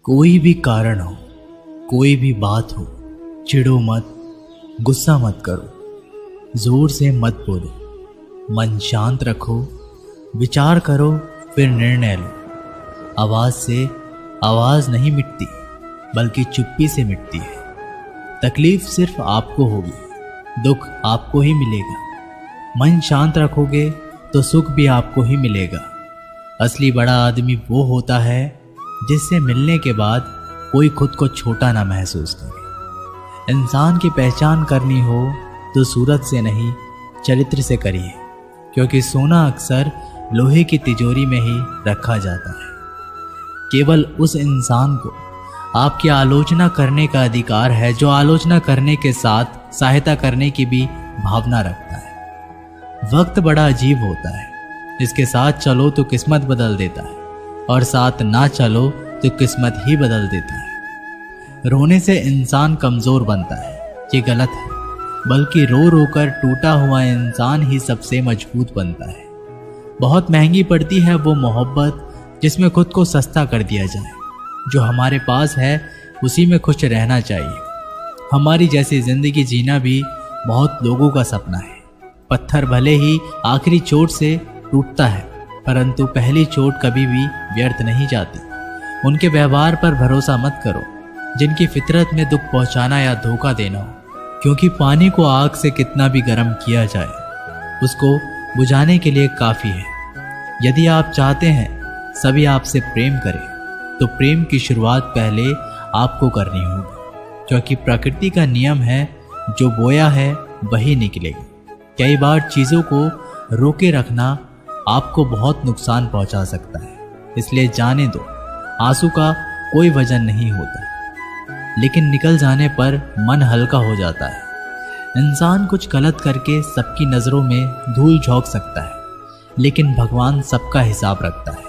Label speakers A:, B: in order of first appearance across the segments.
A: कोई भी कारण हो, कोई भी बात हो, चिढ़ो मत, गुस्सा मत करो, जोर से मत बोलो, मन शांत रखो, विचार करो, फिर निर्णय लो। आवाज से आवाज नहीं मिटती, बल्कि चुप्पी से मिटती है। तकलीफ सिर्फ आपको होगी, दुख आपको ही मिलेगा। मन शांत रखोगे तो सुख भी आपको ही मिलेगा। असली बड़ा आदमी वो होता है जिससे मिलने के बाद कोई खुद को छोटा ना महसूस करे। इंसान की पहचान करनी हो तो सूरत से नहीं, चरित्र से करिए, क्योंकि सोना अक्सर लोहे की तिजोरी में ही रखा जाता है। केवल उस इंसान को आपकी आलोचना करने का अधिकार है जो आलोचना करने के साथ सहायता करने की भी भावना रखता है। वक्त बड़ा अजीब होता है, इसके साथ चलो तो किस्मत बदल देता है, और साथ ना चलो तो किस्मत ही बदल देता है। रोने से इंसान कमजोर बनता है, ये गलत है, बल्कि रो रो कर टूटा हुआ इंसान ही सबसे मजबूत बनता है। बहुत महंगी पड़ती है वो मोहब्बत जिसमें खुद को सस्ता कर दिया जाए। जो हमारे पास है उसी में खुश रहना चाहिए। हमारी जैसी जिंदगी जीना भी बहुत लोगों का सपना है। पत्थर भले ही आखिरी चोट से टूटता है, परंतु पहली चोट कभी भी व्यर्थ नहीं जाती। उनके व्यवहार पर भरोसा मत करो जिनकी फितरत में दुख पहुंचाना या धोखा देना हो, क्योंकि पानी को आग से कितना भी गर्म किया जाए उसको बुझाने के लिए काफी है। यदि आप चाहते हैं सभी आपसे प्रेम करें तो प्रेम की शुरुआत पहले आपको करनी होगी, क्योंकि प्रकृति का नियम है जो बोया है वही निकलेगा। कई बार चीज़ों को रोके रखना आपको बहुत नुकसान पहुंचा सकता है, इसलिए जाने दो। आंसू का कोई वजन नहीं होता, लेकिन निकल जाने पर मन हल्का हो जाता है। इंसान कुछ गलत करके सबकी नज़रों में धूल झोंक सकता है, लेकिन भगवान सबका हिसाब रखता है।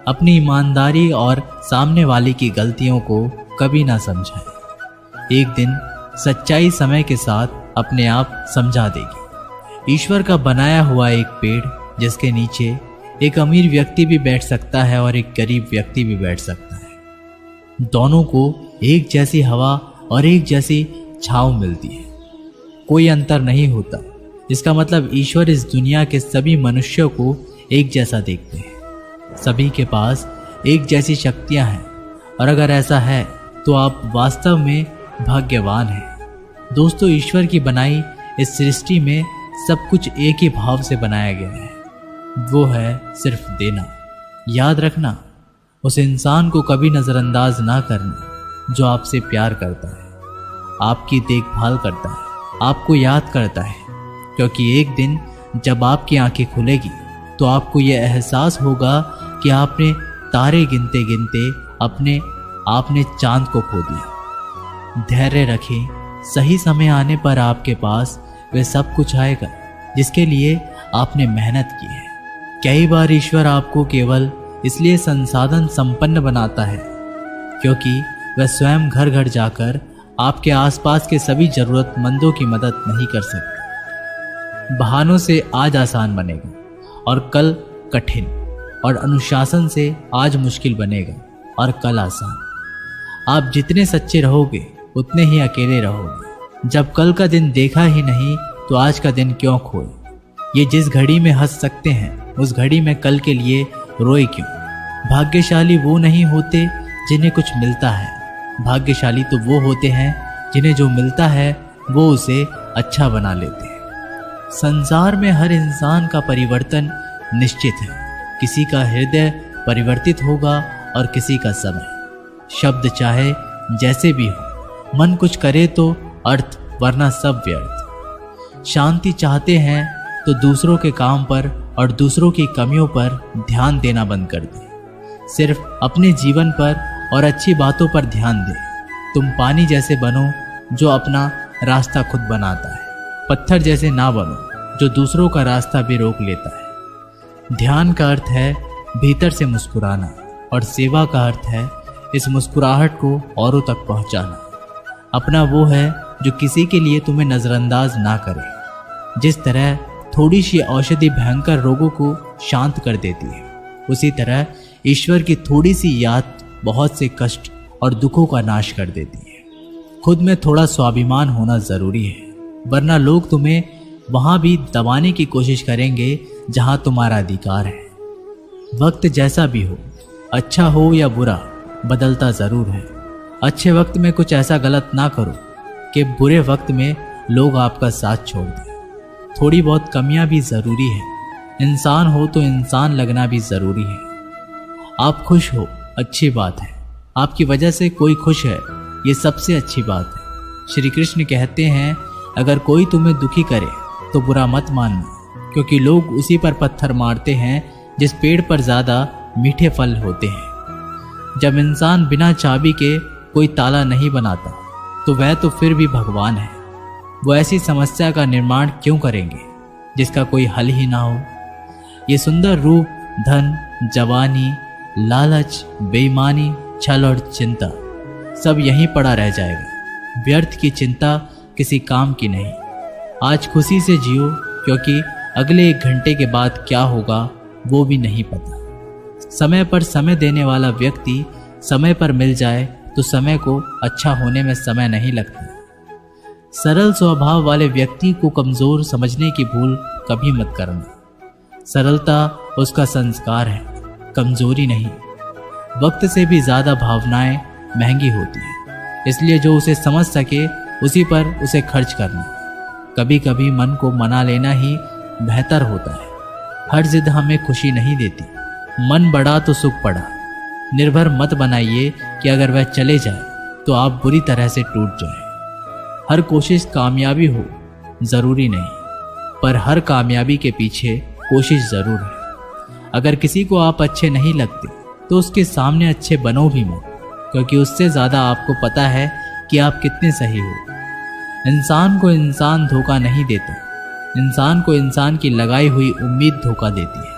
A: अपनी ईमानदारी और सामने वाले की गलतियों को कभी ना समझाएं। एक दिन सच्चाई समय के साथ अपने आप समझा देगी। ईश्वर का बनाया हुआ एक पेड़ जिसके नीचे एक अमीर व्यक्ति भी बैठ सकता है और एक गरीब व्यक्ति भी बैठ सकता है। दोनों को एक जैसी हवा और एक जैसी छांव मिलती है, कोई अंतर नहीं होता। इसका मतलब ईश्वर इस दुनिया के सभी मनुष्यों को एक जैसा देखते हैं। सभी के पास एक जैसी शक्तियां हैं, और अगर ऐसा है तो आप वास्तव में भाग्यवान हैं। दोस्तों, ईश्वर की बनाई इस सृष्टि में सब कुछ एक ही भाव से बनाया गया है, वो है सिर्फ देना। याद रखना, उस इंसान को कभी नज़रअंदाज ना करना जो आपसे प्यार करता है, आपकी देखभाल करता है, आपको याद करता है, क्योंकि एक दिन जब आपकी आंखें खुलेगी तो आपको यह एहसास होगा कि आपने तारे गिनते गिनते आपने चांद को खो दिया। धैर्य रखें, सही समय आने पर आपके पास वह सब कुछ आएगा जिसके लिए आपने मेहनत की है। कई बार ईश्वर आपको केवल इसलिए संसाधन संपन्न बनाता है क्योंकि वह स्वयं घर घर जाकर आपके आसपास के सभी जरूरतमंदों की मदद नहीं कर सकता। बहानों से आज आसान बनेगा और कल कठिन, और अनुशासन से आज मुश्किल बनेगा और कल आसान। आप जितने सच्चे रहोगे उतने ही अकेले रहोगे। जब कल का दिन देखा ही नहीं तो आज का दिन क्यों खोए। ये जिस घड़ी में हंस सकते हैं उस घड़ी में कल के लिए रोए क्यों। भाग्यशाली वो नहीं होते जिन्हें कुछ मिलता है, भाग्यशाली तो वो होते हैं जिन्हें जो मिलता है वो उसे अच्छा बना लेते हैं। संसार में हर इंसान का परिवर्तन निश्चित है। किसी का हृदय परिवर्तित होगा और किसी का समय। शब्द चाहे जैसे भी हो, मन कुछ करे तो अर्थ, वरना सब व्यर्थ। शांति चाहते हैं तो दूसरों के काम पर और दूसरों की कमियों पर ध्यान देना बंद कर दें। सिर्फ अपने जीवन पर और अच्छी बातों पर ध्यान दें। तुम पानी जैसे बनो जो अपना रास्ता खुद बनाता है, पत्थर जैसे ना बनो जो दूसरों का रास्ता भी रोक लेता है। ध्यान का अर्थ है भीतर से मुस्कुराना, और सेवा का अर्थ है इस मुस्कुराहट को औरों तक पहुंचाना। अपना वो है जो किसी के लिए तुम्हें नज़रअंदाज ना करे। जिस तरह थोड़ी सी औषधि भयंकर रोगों को शांत कर देती है, उसी तरह ईश्वर की थोड़ी सी याद बहुत से कष्ट और दुखों का नाश कर देती है। खुद में थोड़ा स्वाभिमान होना जरूरी है, वरना लोग तुम्हें वहां भी दबाने की कोशिश करेंगे जहां तुम्हारा अधिकार है। वक्त जैसा भी हो, अच्छा हो या बुरा, बदलता जरूर है। अच्छे वक्त में कुछ ऐसा गलत ना करो कि बुरे वक्त में लोग आपका साथ छोड़ दें। थोड़ी बहुत कमियां भी जरूरी है। इंसान हो तो इंसान लगना भी जरूरी है। आप खुश हो, अच्छी बात है। आपकी वजह से कोई खुश है, ये सबसे अच्छी बात है। श्री कृष्ण कहते हैं, अगर कोई तुम्हें दुखी करे तो बुरा मत मानना, क्योंकि लोग उसी पर पत्थर मारते हैं जिस पेड़ पर ज्यादा मीठे फल होते हैं। जब इंसान बिना चाबी के कोई ताला नहीं बनाता तो वह तो फिर भी भगवान है। वो ऐसी समस्या का निर्माण क्यों करेंगे जिसका कोई हल ही ना हो। ये सुंदर रूप, धन, जवानी, लालच, बेईमानी, छल और चिंता सब यहीं पड़ा रह जाएगा। व्यर्थ की चिंता किसी काम की नहीं। आज खुशी से जियो, क्योंकि अगले 1 घंटे के बाद क्या होगा वो भी नहीं पता। समय पर समय देने वाला व्यक्ति समय पर मिल जाए तो समय को अच्छा होने में समय नहीं लगता। सरल स्वभाव वाले व्यक्ति को कमजोर समझने की भूल कभी मत करना। सरलता उसका संस्कार है, कमजोरी नहीं। वक्त से भी ज्यादा भावनाएं महंगी होती है, इसलिए जो उसे समझ सके उसी पर उसे खर्च करना। कभी कभी मन को मना लेना ही बेहतर होता है। हर जिद हमें खुशी नहीं देती। मन बढ़ा तो सुख पड़ा। निर्भर मत बनाइए कि अगर वह चले जाए तो आप बुरी तरह से टूट जाए। हर कोशिश कामयाबी हो जरूरी नहीं, पर हर कामयाबी के पीछे कोशिश जरूर है। अगर किसी को आप अच्छे नहीं लगते तो उसके सामने अच्छे बनो भी मत, क्योंकि उससे ज्यादा आपको पता है कि आप कितने सही हो। इंसान को इंसान धोखा नहीं देता, इंसान को इंसान की लगाई हुई उम्मीद धोखा देती है।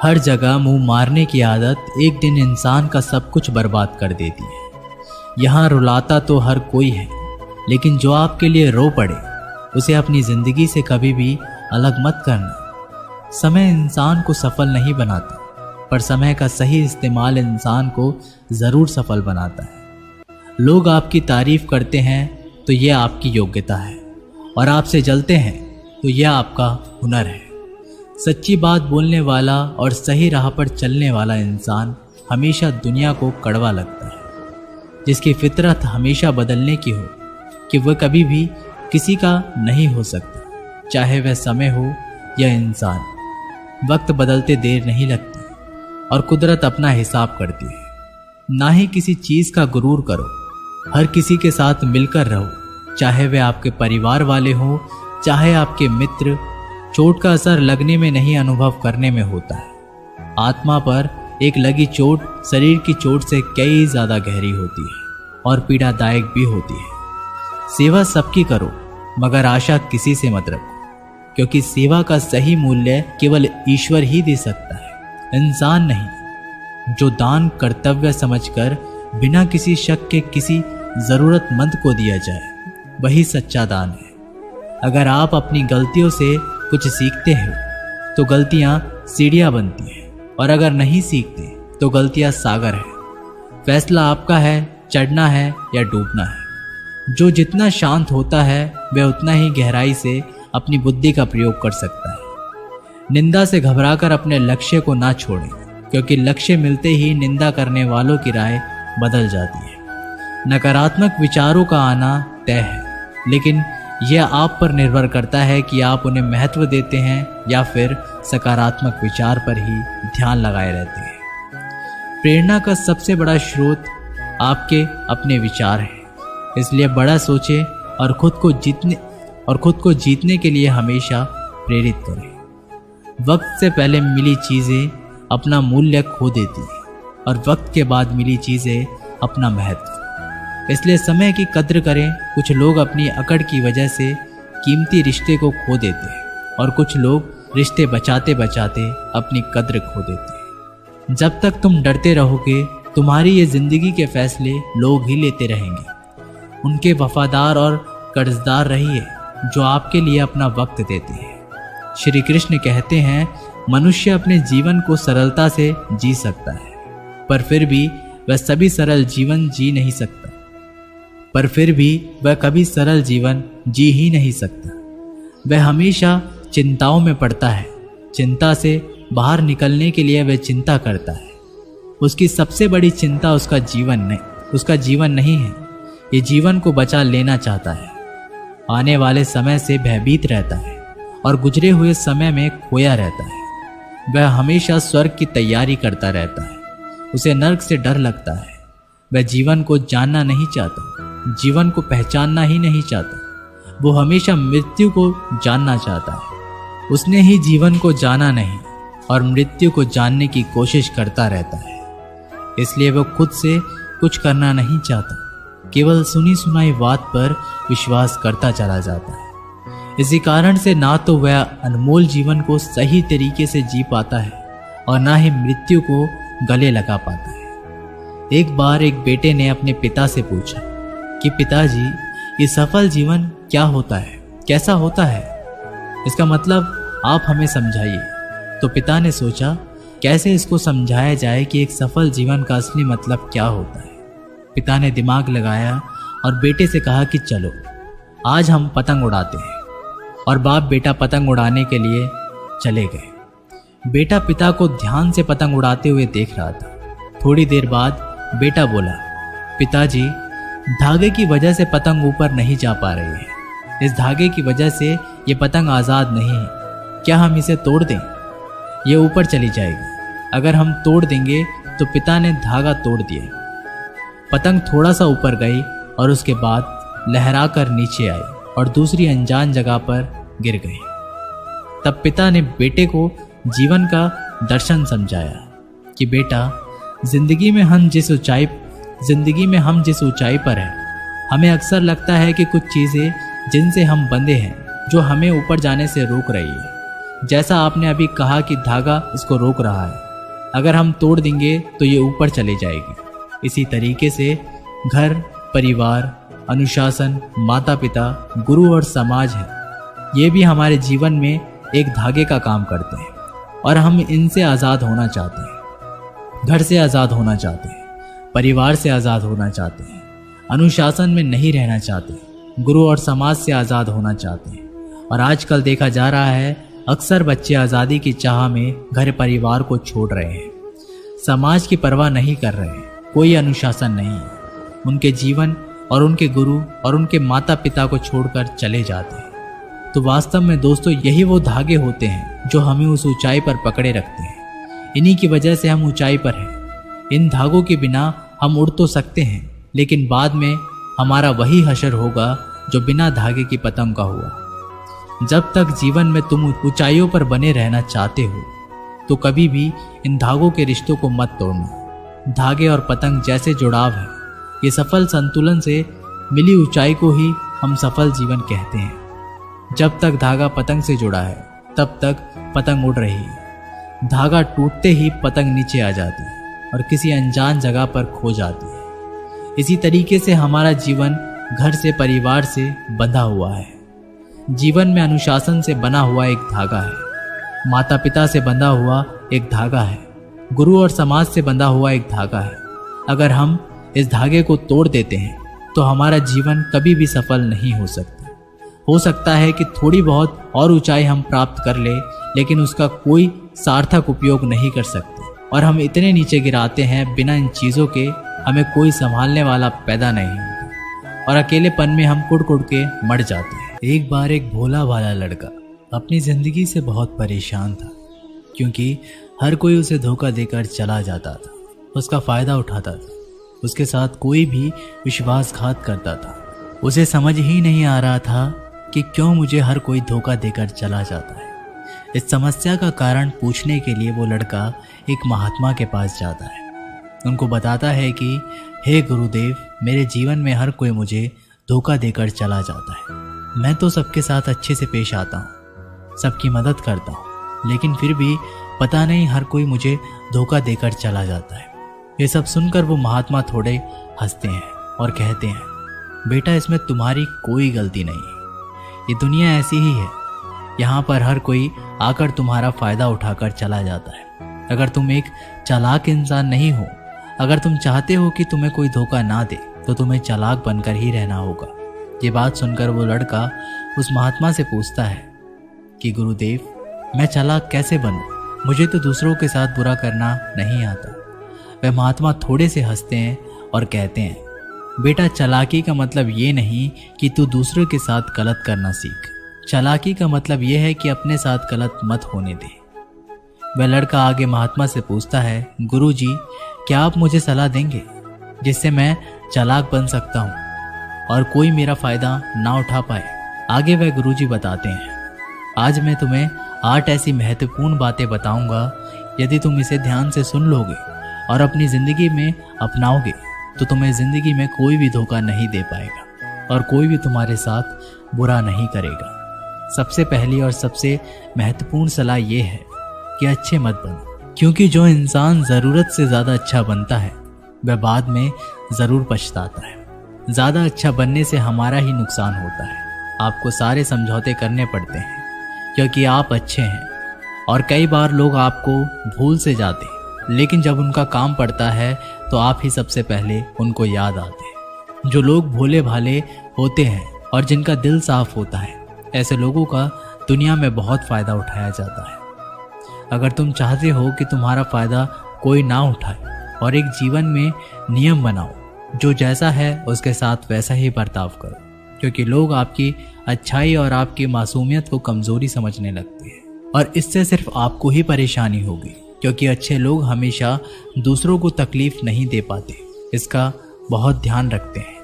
A: हर जगह मुंह मारने की आदत एक दिन इंसान का सब कुछ बर्बाद कर देती है। यहाँ रुलाता तो हर कोई है, लेकिन जो आपके लिए रो पड़े उसे अपनी जिंदगी से कभी भी अलग मत करना। समय इंसान को सफल नहीं बनाता, पर समय का सही इस्तेमाल इंसान को जरूर सफल बनाता है। लोग आपकी तारीफ करते हैं तो यह आपकी योग्यता है, और आपसे जलते हैं तो यह आपका हुनर है। सच्ची बात बोलने वाला और सही राह पर चलने वाला इंसान हमेशा दुनिया को कड़वा लगता है। जिसकी फितरत हमेशा बदलने की हो कि वह कभी भी किसी का नहीं हो सकता, चाहे वह समय हो या इंसान। वक्त बदलते देर नहीं लगती और कुदरत अपना हिसाब करती है। ना ही किसी चीज का गुरूर करो। हर किसी के साथ मिलकर रहो, चाहे वे आपके परिवार वाले हों, चाहे आपके मित्र। चोट का असर लगने में नहीं, अनुभव करने में होता है। आत्मा पर एक लगी चोट शरीर की चोट से कई ज्यादा गहरी होती है और पीड़ादायक भी होती है। सेवा सबकी करो, मगर आशा किसी से मत रखो, क्योंकि सेवा का सही मूल्य केवल ईश्वर ही दे सकता है, इंसान नहीं। जो दान कर्तव्य समझकर बिना किसी शक के किसी जरूरतमंद को दिया जाए, वही सच्चा दान है। अगर आप अपनी गलतियों से कुछ सीखते हैं तो गलतियां सीढ़ियां बनती हैं, और अगर नहीं सीखते तो गलतियां सागर है। फैसला आपका है, चढ़ना है या डूबना है। जो जितना शांत होता है वह उतना ही गहराई से अपनी बुद्धि का प्रयोग कर सकता है। निंदा से घबराकर अपने लक्ष्य को ना छोड़ें, क्योंकि लक्ष्य मिलते ही निंदा करने वालों की राय बदल जाती है। नकारात्मक विचारों का आना तय है, लेकिन यह आप पर निर्भर करता है कि आप उन्हें महत्व देते हैं या फिर सकारात्मक विचार पर ही ध्यान लगाए रहते हैं। प्रेरणा का सबसे बड़ा स्रोत आपके अपने विचार हैं, इसलिए बड़ा सोचें और खुद को जीतने के लिए हमेशा प्रेरित करें। वक्त से पहले मिली चीज़ें अपना मूल्य खो देती हैं, और वक्त के बाद मिली चीज़ें अपना महत्व। इसलिए समय की कद्र करें। कुछ लोग अपनी अकड़ की वजह से कीमती रिश्ते को खो देते हैं, और कुछ लोग रिश्ते बचाते बचाते अपनी कद्र खो देते हैं। जब तक तुम डरते रहोगे, तुम्हारी ये जिंदगी के फैसले लोग ही लेते रहेंगे। उनके वफादार और कर्जदार रहिए जो आपके लिए अपना वक्त देते हैं। श्री कृष्ण कहते हैं, मनुष्य अपने जीवन को सरलता से जी सकता है, पर फिर भी वह सभी सरल जीवन जी नहीं सकता, पर फिर भी वह कभी सरल जीवन जी ही नहीं सकता। वह हमेशा चिंताओं में पड़ता है। चिंता से बाहर निकलने के लिए वह चिंता करता है। उसकी सबसे बड़ी चिंता उसका जीवन नहीं है। ये जीवन को बचा लेना चाहता है। आने वाले समय से भयभीत रहता है और गुजरे हुए समय में खोया रहता है। वह हमेशा स्वर्ग की तैयारी करता रहता है। उसे नर्क से डर लगता है। वह जीवन को जानना नहीं चाहता, जीवन को पहचानना ही नहीं चाहता। वो हमेशा मृत्यु को जानना चाहता है। उसने ही जीवन को जाना नहीं और मृत्यु को जानने की कोशिश करता रहता है। इसलिए वो खुद से कुछ करना नहीं चाहता, केवल सुनी सुनाई बात पर विश्वास करता चला जाता है। इसी कारण से ना तो वह अनमोल जीवन को सही तरीके से जी पाता है और ना ही मृत्यु को गले लगा पाता है। एक बार एक बेटे ने अपने पिता से पूछा कि पिताजी, ये सफल जीवन क्या होता है, कैसा होता है? इसका मतलब आप हमें समझाइए। तो पिता ने सोचा कैसे इसको समझाया जाए कि एक सफल जीवन का असली मतलब क्या होता है। पिता ने दिमाग लगाया और बेटे से कहा कि चलो आज हम पतंग उड़ाते हैं। और बाप बेटा पतंग उड़ाने के लिए चले गए। बेटा पिता को ध्यान से पतंग उड़ाते हुए देख रहा था। थोड़ी देर बाद बेटा बोला, पिताजी, धागे की वजह से पतंग ऊपर नहीं जा पा रही है। इस धागे की वजह से ये पतंग आज़ाद नहीं है। क्या हम इसे तोड़ दें? ये ऊपर चली जाएगी। अगर हम तोड़ देंगे तो पिता ने धागा तोड़ दिया। पतंग थोड़ा सा ऊपर गई और उसके बाद लहराकर नीचे आई और दूसरी अनजान जगह पर गिर गई। तब पिता ने बेटे को जीवन का दर्शन समझाया कि बेटा, जिंदगी में हम जिस ऊंचाई पर हैं, हमें अक्सर लगता है कि कुछ चीज़ें जिनसे हम बंधे हैं जो हमें ऊपर जाने से रोक रही है। जैसा आपने अभी कहा कि धागा इसको रोक रहा है, अगर हम तोड़ देंगे तो ये ऊपर चली जाएगी। इसी तरीके से घर, परिवार, अनुशासन, माता पिता, गुरु और समाज है, ये भी हमारे जीवन में एक धागे का काम करते हैं और हम इनसे आज़ाद होना चाहते हैं। घर से आज़ाद होना चाहते हैं, परिवार से आज़ाद होना चाहते हैं, अनुशासन में नहीं रहना चाहते, गुरु और समाज से आज़ाद होना चाहते हैं। और आजकल देखा जा रहा है अक्सर बच्चे आज़ादी की चाह में घर परिवार को छोड़ रहे हैं, समाज की परवाह नहीं कर रहे हैं, कोई अनुशासन नहीं है। उनके जीवन और उनके गुरु और उनके माता पिता को छोड़कर चले जाते हैं। तो वास्तव में दोस्तों, यही वो धागे होते हैं जो हमें उस ऊंचाई पर पकड़े रखते हैं। इन्हीं की वजह से हम ऊंचाई पर हैं। इन धागों के बिना हम उड़ तो सकते हैं, लेकिन बाद में हमारा वही हशर होगा जो बिना धागे की पतंग का हुआ। जब तक जीवन में तुम ऊंचाइयों पर बने रहना चाहते हो तो कभी भी इन धागों के रिश्तों को मत तोड़ना। धागे और पतंग जैसे जुड़ाव है, ये सफल संतुलन से मिली ऊंचाई को ही हम सफल जीवन कहते हैं। जब तक धागा पतंग से जुड़ा है तब तक पतंग उड़ रही है। धागा टूटते ही पतंग नीचे आ जाती है और किसी अनजान जगह पर खो जाती है। इसी तरीके से हमारा जीवन घर से, परिवार से बंधा हुआ है। जीवन में अनुशासन से बना हुआ एक धागा है, माता पिता से बंधा हुआ एक धागा है, गुरु और समाज से बंधा हुआ एक धागा है। अगर हम इस धागे को तोड़ देते हैं तो हमारा जीवन कभी भी सफल नहीं हो सकता। हो सकता है कि थोड़ी बहुत और ऊंचाई हम प्राप्त कर ले, लेकिन उसका कोई सार्थक उपयोग नहीं कर सकते और हम इतने नीचे गिराते हैं, बिना इन चीज़ों के हमें कोई संभालने वाला पैदा नहीं होता और अकेलेपन में हम कुड़ कुड़ के मर जाते हैं। एक बार एक भोला भाला लड़का अपनी ज़िंदगी से बहुत परेशान था, क्योंकि हर कोई उसे धोखा देकर चला जाता था, उसका फ़ायदा उठाता था, उसके साथ कोई भी विश्वासघात करता था। उसे समझ ही नहीं आ रहा था कि क्यों मुझे हर कोई धोखा देकर चला जाता है। इस समस्या का कारण पूछने के लिए वो लड़का एक महात्मा के पास जाता है। उनको बताता है कि हे गुरुदेव, मेरे जीवन में हर कोई मुझे धोखा देकर चला जाता है। मैं तो सबके साथ अच्छे से पेश आता हूँ, सबकी मदद करता हूँ, लेकिन फिर भी पता नहीं हर कोई मुझे धोखा देकर चला जाता है। ये सब सुनकर वो महात्मा थोड़े हंसते हैं और कहते हैं, बेटा, इसमें तुम्हारी कोई गलती नहीं है। ये दुनिया ऐसी ही है, यहाँ पर हर कोई आकर तुम्हारा फ़ायदा उठाकर चला जाता है। अगर तुम एक चालाक इंसान नहीं हो, अगर तुम चाहते हो कि तुम्हें कोई धोखा ना दे तो तुम्हें चालाक बनकर ही रहना होगा। ये बात सुनकर वो लड़का उस महात्मा से पूछता है कि गुरुदेव, मैं चालाक कैसे बनूं? मुझे तो दूसरों के साथ बुरा करना नहीं आता। वह महात्मा थोड़े से हंसते हैं और कहते हैं, बेटा, चालाकी का मतलब ये नहीं कि तू दूसरों के साथ गलत करना सीख। चालाकी का मतलब ये है कि अपने साथ गलत मत होने दे। वह लड़का आगे महात्मा से पूछता है, गुरुजी, क्या आप मुझे सलाह देंगे जिससे मैं चालाक बन सकता हूँ और कोई मेरा फायदा ना उठा पाए? आगे वह गुरुजी बताते हैं, आज मैं तुम्हें 8 ऐसी महत्वपूर्ण बातें बताऊंगा। यदि तुम इसे ध्यान से सुन लोगे और अपनी जिंदगी में अपनाओगे तो तुम्हें जिंदगी में कोई भी धोखा नहीं दे पाएगा और कोई भी तुम्हारे साथ बुरा नहीं करेगा। सबसे पहली और सबसे महत्वपूर्ण सलाह यह है कि अच्छे मत बनो, क्योंकि जो इंसान ज़रूरत से ज़्यादा अच्छा बनता है वह बाद में ज़रूर पछताता है। ज़्यादा अच्छा बनने से हमारा ही नुकसान होता है। आपको सारे समझौते करने पड़ते हैं क्योंकि आप अच्छे हैं, और कई बार लोग आपको भूल से जाते हैं, लेकिन जब उनका काम पड़ता है तो आप ही सबसे पहले उनको याद आते हैं। जो लोग भोले भाले होते हैं और जिनका दिल साफ होता है, ऐसे लोगों का दुनिया में बहुत फ़ायदा उठाया जाता है। अगर तुम चाहते हो कि तुम्हारा फ़ायदा कोई ना उठाए और एक जीवन में नियम बनाओ, जो जैसा है उसके साथ वैसा ही बर्ताव करो, क्योंकि लोग आपकी अच्छाई और आपकी मासूमियत को कमज़ोरी समझने लगते हैं और इससे सिर्फ आपको ही परेशानी होगी, क्योंकि अच्छे लोग हमेशा दूसरों को तकलीफ नहीं दे पाते। इसका बहुत ध्यान रखते हैं,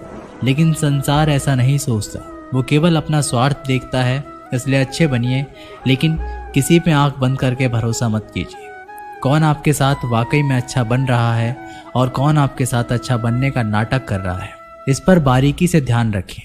A: लेकिन संसार ऐसा नहीं सोचता। वो केवल अपना स्वार्थ देखता है। इसलिए अच्छे बनिए, लेकिन किसी पे आंख बंद करके भरोसा मत कीजिए। कौन आपके साथ वाकई में अच्छा बन रहा है और कौन आपके साथ अच्छा बनने का नाटक कर रहा है, इस पर बारीकी से ध्यान रखें।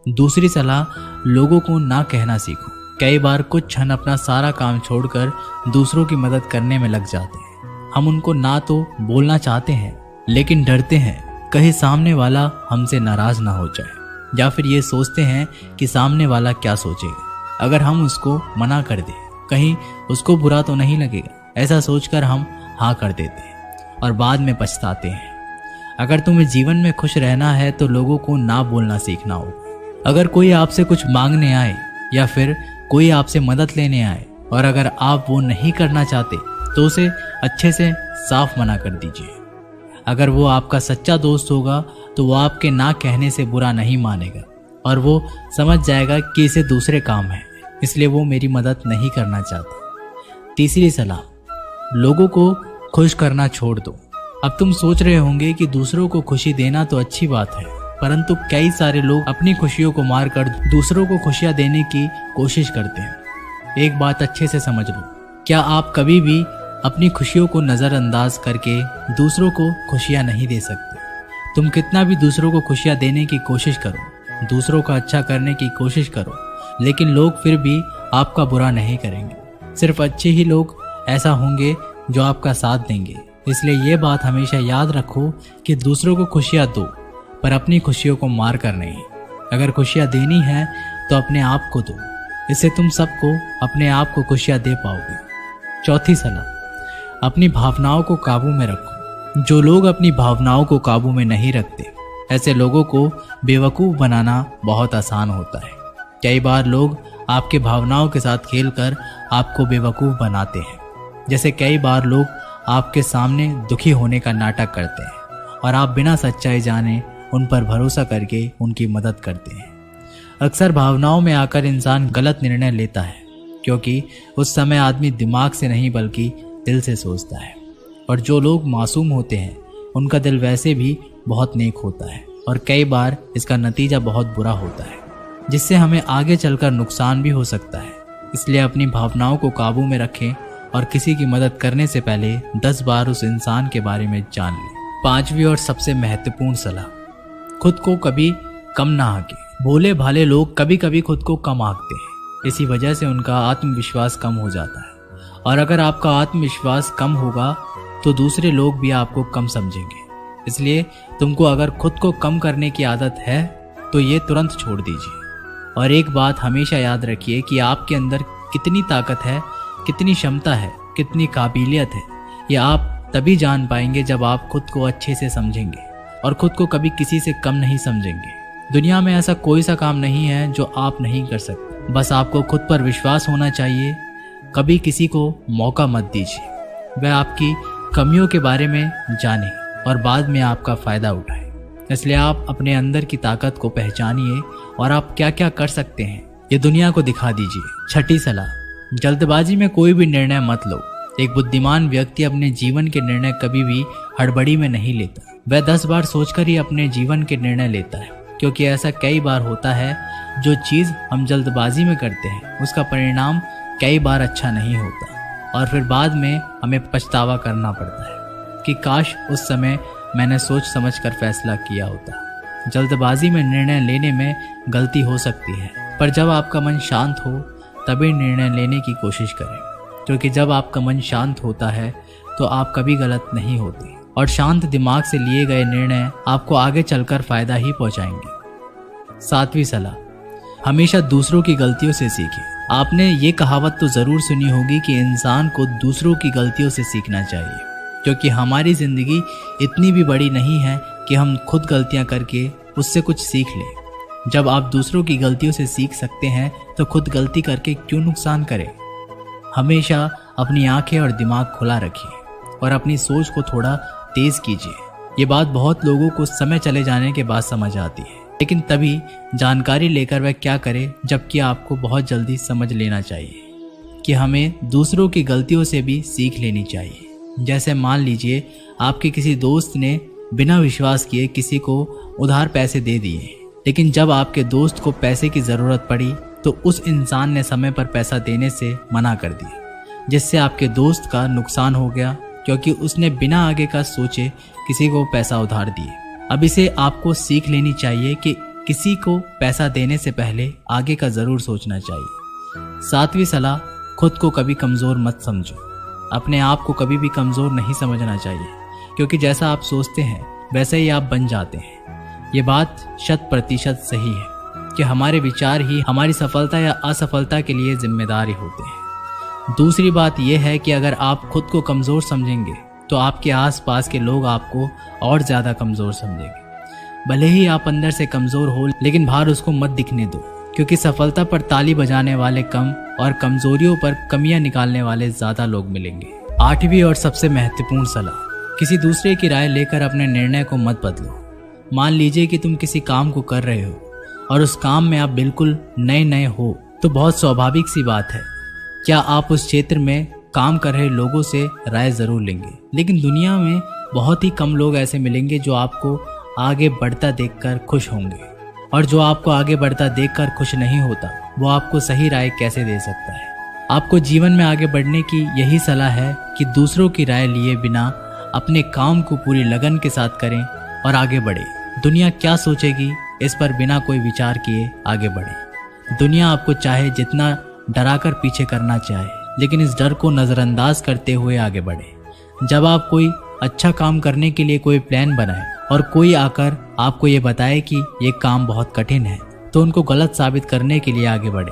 A: दूसरी सलाह, लोगों को ना कहना सीखो। कई बार कुछ क्षण अपना सारा काम छोड़कर दूसरों की मदद करने में लग जाते हैं। हम उनको ना तो बोलना चाहते हैं, लेकिन डरते हैं कहीं सामने वाला हमसे नाराज ना हो जाए, या फिर ये सोचते हैं कि सामने वाला क्या सोचेगा अगर हम उसको मना कर दें, कहीं उसको बुरा तो नहीं लगेगा। ऐसा सोचकर हम हाँ कर देते हैं और बाद में पछताते हैं। अगर तुम्हें जीवन में खुश रहना है तो लोगों को ना बोलना सीखना होगा। अगर कोई आपसे कुछ मांगने आए या फिर कोई आपसे मदद लेने आए और अगर आप वो नहीं करना चाहते तो उसे अच्छे से साफ मना कर दीजिए। अगर वो आपका सच्चा दोस्त होगा तो वो आपके ना कहने से बुरा नहीं मानेगा और वो समझ जाएगा कि इसे दूसरे काम है, इसलिए वो मेरी मदद नहीं करना चाहता। तीसरी सलाह, लोगों को खुश करना छोड़ दो। अब तुम सोच रहे होंगे कि दूसरों को खुशी देना तो अच्छी बात है, परंतु कई सारे लोग अपनी खुशियों को मारकर दूसरों को खुशियां देने की कोशिश करते हैं। एक बात अच्छे से समझ लो, क्या आप कभी भी अपनी खुशियों को नज़रअंदाज करके दूसरों को खुशियां नहीं दे सकते। तुम कितना भी दूसरों को खुशियां देने की कोशिश करो, दूसरों का अच्छा करने की कोशिश करो, लेकिन लोग फिर भी आपका बुरा नहीं करेंगे। सिर्फ अच्छे ही लोग ऐसा होंगे जो आपका साथ देंगे। इसलिए ये बात हमेशा याद रखो कि दूसरों को खुशियां दो, पर अपनी खुशियों को मार कर नहीं। अगर खुशियां देनी है तो अपने आप को दो, इससे तुम सबको अपने आप को खुशियां दे पाओगे। चौथी सलाह, अपनी भावनाओं को काबू में रखो। जो लोग अपनी भावनाओं को काबू में नहीं रखते, ऐसे लोगों को बेवकूफ़ बनाना बहुत आसान होता है। कई बार लोग आपके भावनाओं के साथ खेलकर आपको बेवकूफ़ बनाते हैं। जैसे कई बार लोग आपके सामने दुखी होने का नाटक करते हैं और आप बिना सच्चाई जाने उन पर भरोसा करके उनकी मदद करते हैं। अक्सर भावनाओं में आकर इंसान गलत निर्णय लेता है, क्योंकि उस समय आदमी दिमाग से नहीं बल्कि दिल से सोचता है। और जो लोग मासूम होते हैं उनका दिल वैसे भी बहुत नेक होता है और कई बार इसका नतीजा बहुत बुरा होता है, जिससे हमें आगे चलकर नुकसान भी हो सकता है। इसलिए अपनी भावनाओं को काबू में रखें और किसी की मदद करने से पहले 10 बार उस इंसान के बारे में जान लें। पांचवी और सबसे महत्वपूर्ण सलाह, खुद को कभी कम ना आंके। भोले भाले लोग कभी कभी खुद को कम आंकते हैं, इसी वजह से उनका आत्मविश्वास कम हो जाता है। और अगर आपका आत्मविश्वास कम होगा तो दूसरे लोग भी आपको कम समझेंगे। इसलिए तुमको अगर खुद को कम करने की आदत है तो ये तुरंत छोड़ दीजिए। और एक बात हमेशा याद रखिए कि आपके अंदर कितनी ताकत है, कितनी क्षमता है, कितनी काबिलियत है, ये आप तभी जान पाएंगे जब आप खुद को अच्छे से समझेंगे और खुद को कभी किसी से कम नहीं समझेंगे। दुनिया में ऐसा कोई सा काम नहीं है जो आप नहीं कर सकते, बस आपको खुद पर विश्वास होना चाहिए। कभी किसी को मौका मत दीजिए वह आपकी कमियों के बारे में जाने और बाद में आपका फ़ायदा उठाए। इसलिए आप अपने अंदर की ताकत को पहचानिए और आप क्या क्या कर सकते हैं ये दुनिया को दिखा दीजिए। छठी सलाह, जल्दबाजी में कोई भी निर्णय मत लो। एक बुद्धिमान व्यक्ति अपने जीवन के निर्णय कभी भी हड़बड़ी में नहीं लेता। वह 10 बार सोचकर ही अपने जीवन के निर्णय लेता है, क्योंकि ऐसा कई बार होता है जो चीज़ हम जल्दबाजी में करते हैं उसका परिणाम कई बार अच्छा नहीं होता और फिर बाद में हमें पछतावा करना पड़ता है कि काश उस समय मैंने सोच समझकर फैसला किया होता। जल्दबाजी में निर्णय लेने में गलती हो सकती है, पर जब आपका मन शांत हो तभी निर्णय लेने की कोशिश करें, क्योंकि जब आपका मन शांत होता है तो आप कभी गलत नहीं होते और शांत दिमाग से लिए गए निर्णय आपको आगे चलकर फायदा ही पहुंचाएंगे। 7वीं सलाह, हमेशा दूसरों की गलतियों से सीखें। आपने ये कहावत तो ज़रूर सुनी होगी कि इंसान को दूसरों की गलतियों से सीखना चाहिए, क्योंकि हमारी ज़िंदगी इतनी भी बड़ी नहीं है कि हम खुद गलतियां करके उससे कुछ सीख लें। जब आप दूसरों की गलतियों से सीख सकते हैं तो खुद गलती करके क्यों नुकसान करें। हमेशा अपनी आंखें और दिमाग खुला रखिए और अपनी सोच को थोड़ा तेज कीजिए। ये बात बहुत लोगों को समय चले जाने के बाद समझ आती है, लेकिन तभी जानकारी लेकर वह क्या करे, जबकि आपको बहुत जल्दी समझ लेना चाहिए कि हमें दूसरों की गलतियों से भी सीख लेनी चाहिए। जैसे मान लीजिए आपके किसी दोस्त ने बिना विश्वास किए किसी को उधार पैसे दे दिए, लेकिन जब आपके दोस्त को पैसे की ज़रूरत पड़ी तो उस इंसान ने समय पर पैसा देने से मना कर दिया, जिससे आपके दोस्त का नुकसान हो गया, क्योंकि उसने बिना आगे का सोचे किसी को पैसा उधार दिए। अब इसे आपको सीख लेनी चाहिए कि किसी को पैसा देने से पहले आगे का ज़रूर सोचना चाहिए। 7वीं सलाह, खुद को कभी कमज़ोर मत समझो। अपने आप को कभी भी कमज़ोर नहीं समझना चाहिए, क्योंकि जैसा आप सोचते हैं वैसे ही आप बन जाते हैं। ये बात 100% सही है कि हमारे विचार ही हमारी सफलता या असफलता के लिए जिम्मेदार होते हैं। दूसरी बात यह है कि अगर आप खुद को कमज़ोर समझेंगे तो आपके आसपास के लोग आपको और ज़्यादा कमज़ोर समझेंगे। भले ही आप अंदर से कमज़ोर हो, लेकिन बाहर उसको मत दिखने दो, क्योंकि सफलता पर ताली बजाने वाले कम और कमज़ोरियों पर कमियां निकालने वाले ज़्यादा लोग मिलेंगे। 8वीं और सबसे महत्वपूर्ण सलाह, किसी दूसरे की राय लेकर अपने निर्णय को मत बदलो। मान लीजिए कि तुम किसी काम को कर रहे हो और उस काम में आप बिल्कुल नए हो, तो बहुत स्वाभाविक सी बात है क्या आप उस क्षेत्र में काम कर रहे लोगों से राय ज़रूर लेंगे। लेकिन दुनिया में बहुत ही कम लोग ऐसे मिलेंगे जो आपको आगे बढ़ता देखकर खुश होंगे, और जो आपको आगे बढ़ता देखकर खुश नहीं होता वो आपको सही राय कैसे दे सकता है। आपको जीवन में आगे बढ़ने की यही सलाह है कि दूसरों की राय लिए बिना अपने काम को पूरी लगन के साथ करें और आगे बढ़े। दुनिया क्या सोचेगी इस पर बिना कोई विचार किए आगे बढ़े। दुनिया आपको चाहे जितना डराकर पीछे करना चाहे, लेकिन इस डर को नज़रअंदाज करते हुए आगे बढ़े। जब आप कोई अच्छा काम करने के लिए कोई प्लान बनाए और कोई आकर आपको ये बताए कि ये काम बहुत कठिन है, तो उनको गलत साबित करने के लिए आगे बढ़े।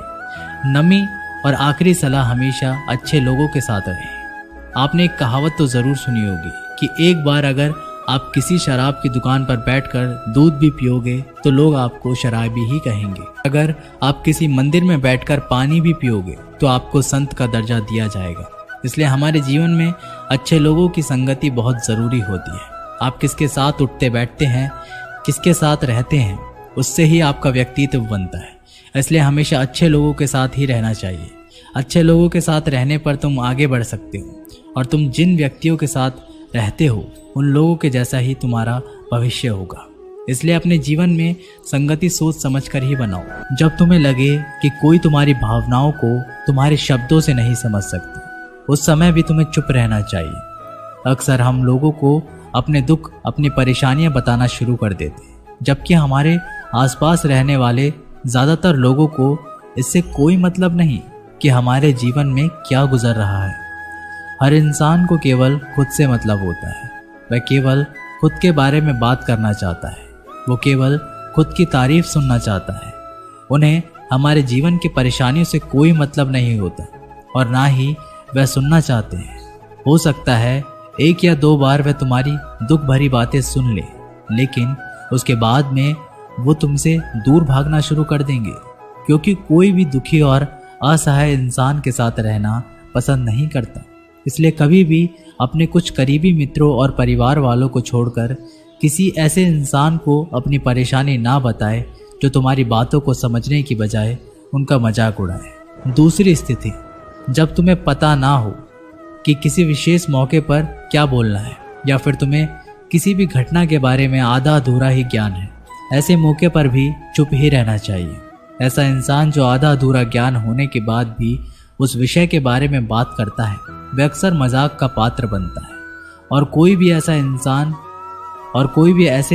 A: नवी और आखिरी सलाह, हमेशा अच्छे लोगों के साथ रहें। आपने एक कहावत तो ज़रूर सुनी होगी कि एक बार अगर आप किसी शराब की दुकान पर बैठकर दूध भी पियोगे तो लोग आपको शराबी ही कहेंगे। अगर आप किसी मंदिर में बैठकर पानी भी पियोगे तो आपको संत का दर्जा दिया जाएगा। इसलिए हमारे जीवन में अच्छे लोगों की संगति बहुत ज़रूरी होती है। आप किसके साथ उठते बैठते हैं, किसके साथ रहते हैं, उससे ही आपका व्यक्तित्व बनता है। इसलिए हमेशा अच्छे लोगों के साथ ही रहना चाहिए। अच्छे लोगों के साथ रहने पर तुम आगे बढ़ सकते हो, और तुम जिन व्यक्तियों के साथ रहते हो उन लोगों के जैसा ही तुम्हारा भविष्य होगा। इसलिए अपने जीवन में संगति सोच समझकर ही बनाओ। जब तुम्हें लगे कि कोई तुम्हारी भावनाओं को तुम्हारे शब्दों से नहीं समझ सकता, उस समय भी तुम्हें चुप रहना चाहिए। अक्सर हम लोगों को अपने दुख, अपनी परेशानियां बताना शुरू कर देते हैं, जबकि हमारे आसपास रहने वाले ज़्यादातर लोगों को इससे कोई मतलब नहीं कि हमारे जीवन में क्या गुजर रहा है। हर इंसान को केवल खुद से मतलब होता है। वह केवल खुद के बारे में बात करना चाहता है। वो केवल खुद की तारीफ सुनना चाहता है। उन्हें हमारे जीवन की परेशानियों से कोई मतलब नहीं होता, और ना ही वह सुनना चाहते हैं। हो सकता है 1 या 2 बार वह तुम्हारी दुख भरी बातें सुन ले, लेकिन उसके बाद में वो तुमसे दूर भागना शुरू कर देंगे, क्योंकि कोई भी दुखी और असहाय इंसान के साथ रहना पसंद नहीं करता। इसलिए कभी भी अपने कुछ करीबी मित्रों और परिवार वालों को छोड़कर किसी ऐसे इंसान को अपनी परेशानी ना बताए जो तुम्हारी बातों को समझने की बजाय उनका मजाक उड़ाए। दूसरी स्थिति, जब तुम्हें पता ना हो कि किसी विशेष मौके पर क्या बोलना है, या फिर तुम्हें किसी भी घटना के बारे में आधा अधूरा ही ज्ञान है, ऐसे मौके पर भी चुप ही रहना चाहिए। ऐसा इंसान जो आधा अधूरा ज्ञान होने के बाद भी उस विषय के बारे में बात करता है, वह अक्सर मजाक का पात्र बनता है, और कोई भी ऐसे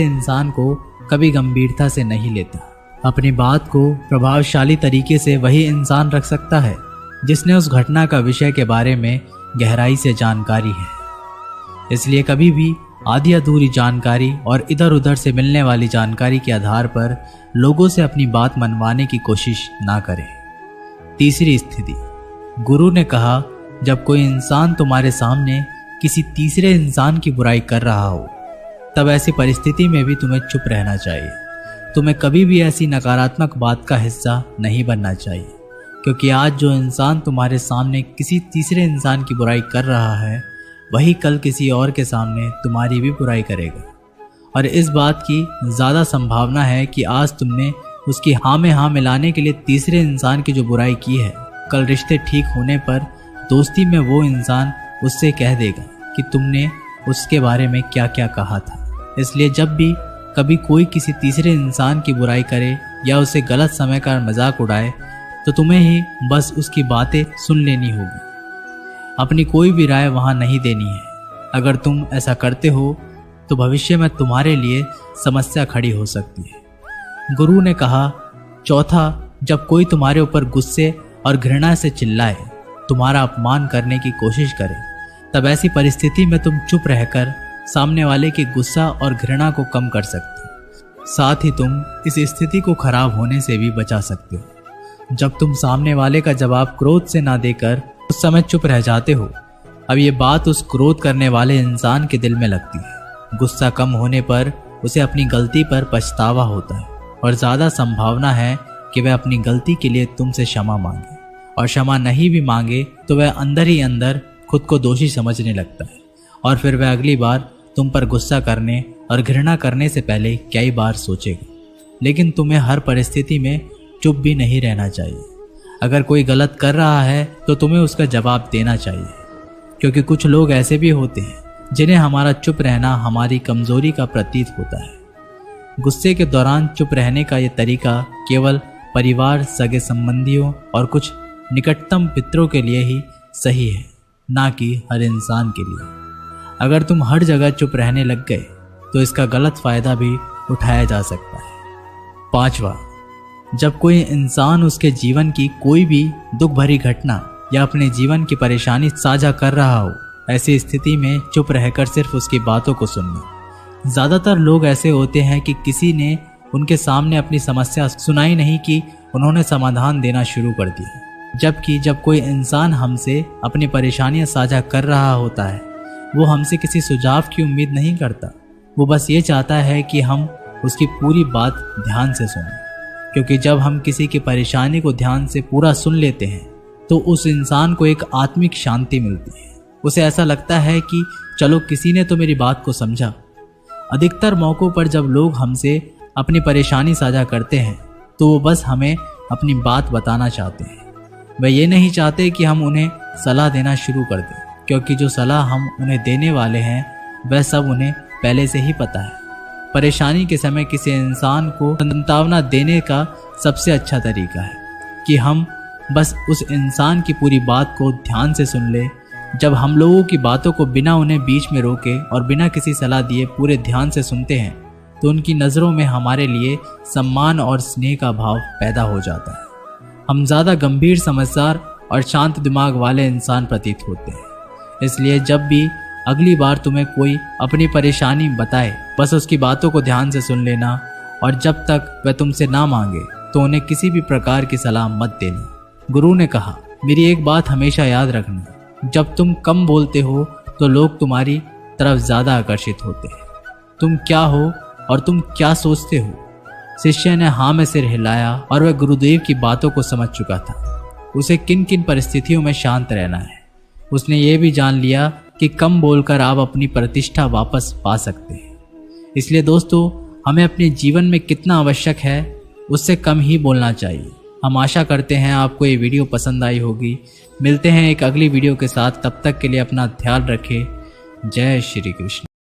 A: इंसान को कभी गंभीरता से नहीं लेता। अपनी बात को प्रभावशाली तरीके से वही इंसान रख सकता है जिसने उस घटना का विषय के बारे में गहराई से जानकारी है। इसलिए कभी भी आधी अधूरी जानकारी और इधर उधर से मिलने वाली जानकारी के आधार पर लोगों से अपनी बात मनवाने की कोशिश ना करें। तीसरी स्थिति, गुरु ने कहा, जब कोई इंसान तुम्हारे सामने किसी तीसरे इंसान की बुराई कर रहा हो, तब ऐसी परिस्थिति में भी तुम्हें चुप रहना चाहिए। तुम्हें कभी भी ऐसी नकारात्मक बात का हिस्सा नहीं बनना चाहिए, क्योंकि आज जो इंसान तुम्हारे सामने किसी तीसरे इंसान की बुराई कर रहा है, वही कल किसी और के सामने तुम्हारी भी बुराई करेगा। और इस बात की ज़्यादा संभावना है कि आज तुमने उसकी हाँ में हाँ मिलाने के लिए तीसरे इंसान की जो बुराई की है, कल रिश्ते ठीक होने पर दोस्ती में वो इंसान उससे कह देगा कि तुमने उसके बारे में क्या क्या कहा था। इसलिए जब भी कभी कोई किसी तीसरे इंसान की बुराई करे या उसे गलत समय का मजाक उड़ाए, तो तुम्हें ही बस उसकी बातें सुन लेनी होगी, अपनी कोई भी राय वहाँ नहीं देनी है। अगर तुम ऐसा करते हो तो भविष्य में तुम्हारे लिए समस्या खड़ी हो सकती है। गुरु ने कहा, चौथा, जब कोई तुम्हारे ऊपर गुस्से और घृणा से चिल्लाए, तुम्हारा अपमान करने की कोशिश करे, तब ऐसी परिस्थिति में तुम चुप रहकर सामने वाले के गुस्सा और घृणा को कम कर सकते हो। साथ ही तुम इस स्थिति को खराब होने से भी बचा सकते हो। जब तुम सामने वाले का जवाब क्रोध से ना देकर उस समय चुप रह जाते हो, अब ये बात उस क्रोध करने वाले इंसान के दिल में लगती है। गुस्सा कम होने पर उसे अपनी गलती पर पछतावा होता है, और ज़्यादा संभावना है कि वह अपनी गलती के लिए तुमसे क्षमा मांगे, और क्षमा नहीं भी मांगे तो वह अंदर ही अंदर खुद को दोषी समझने लगता है, और फिर वह अगली बार तुम पर गुस्सा करने और घृणा करने से पहले कई बार सोचेगा। लेकिन तुम्हें हर परिस्थिति में चुप भी नहीं रहना चाहिए। अगर कोई गलत कर रहा है तो तुम्हें उसका जवाब देना चाहिए, क्योंकि कुछ लोग ऐसे भी होते हैं जिन्हें हमारा चुप रहना हमारी कमजोरी का प्रतीत होता है। गुस्से के दौरान चुप रहने का यह तरीका केवल परिवार, सगे संबंधियों और कुछ निकटतम मित्रों के लिए ही सही है, ना कि हर इंसान के लिए। अगर तुम हर जगह चुप रहने लग गए तो इसका गलत फायदा भी उठाया जा सकता है। पांचवा, जब कोई इंसान उसके जीवन की कोई भी दुख भरी घटना या अपने जीवन की परेशानी साझा कर रहा हो, ऐसी स्थिति में चुप रहकर सिर्फ उसकी बातों को सुनना। ज़्यादातर लोग ऐसे होते हैं कि किसी ने उनके सामने अपनी समस्या सुनाई नहीं कि उन्होंने समाधान देना शुरू कर दिया। जबकि जब कोई इंसान हमसे अपनी परेशानियां साझा कर रहा होता है, वो हमसे किसी सुझाव की उम्मीद नहीं करता। वो बस ये चाहता है कि हम उसकी पूरी बात ध्यान से सुनें, क्योंकि जब हम किसी की परेशानी को ध्यान से पूरा सुन लेते हैं तो उस इंसान को एक आत्मिक शांति मिलती है। उसे ऐसा लगता है कि चलो किसी ने तो मेरी बात को समझा। अधिकतर मौक़ों पर जब लोग हमसे अपनी परेशानी साझा करते हैं तो वो बस हमें अपनी बात बताना चाहते हैं। वे ये नहीं चाहते कि हम उन्हें सलाह देना शुरू कर दें, क्योंकि जो सलाह हम उन्हें देने वाले हैं वह सब उन्हें पहले से ही पता है। परेशानी के समय किसी इंसान को सांत्वना देने का सबसे अच्छा तरीका है कि हम बस उस इंसान की पूरी बात को ध्यान से सुन ले। जब हम लोगों की बातों को बिना उन्हें बीच में रोके और बिना किसी सलाह दिए पूरे ध्यान से सुनते हैं तो उनकी नज़रों में हमारे लिए सम्मान और स्नेह का भाव पैदा हो जाता है। हम ज़्यादा गंभीर, समझदार और शांत दिमाग वाले इंसान प्रतीत होते हैं। इसलिए जब भी अगली बार तुम्हें कोई अपनी परेशानी बताए, बस उसकी बातों को ध्यान से सुन लेना, और जब तक वह तुमसे ना मांगे तो उन्हें किसी भी प्रकार की सलाह मत देना। गुरु ने कहा, मेरी एक बात हमेशा याद रखना, जब तुम कम बोलते हो तो लोग तुम्हारी तरफ ज़्यादा आकर्षित होते हैं। तुम क्या हो और तुम क्या सोचते हो? शिष्य ने हाँ में सिर हिलाया और वह गुरुदेव की बातों को समझ चुका था। उसे किन किन परिस्थितियों में शांत रहना है। उसने ये भी जान लिया कि कम बोलकर आप अपनी प्रतिष्ठा वापस पा सकते हैं। इसलिए दोस्तों, हमें अपने जीवन में कितना आवश्यक है उससे कम ही बोलना चाहिए। हम आशा करते हैं आपको ये वीडियो पसंद आई होगी। मिलते हैं एक अगली वीडियो के साथ, तब तक के लिए अपना ख्याल रखें। जय श्री कृष्ण।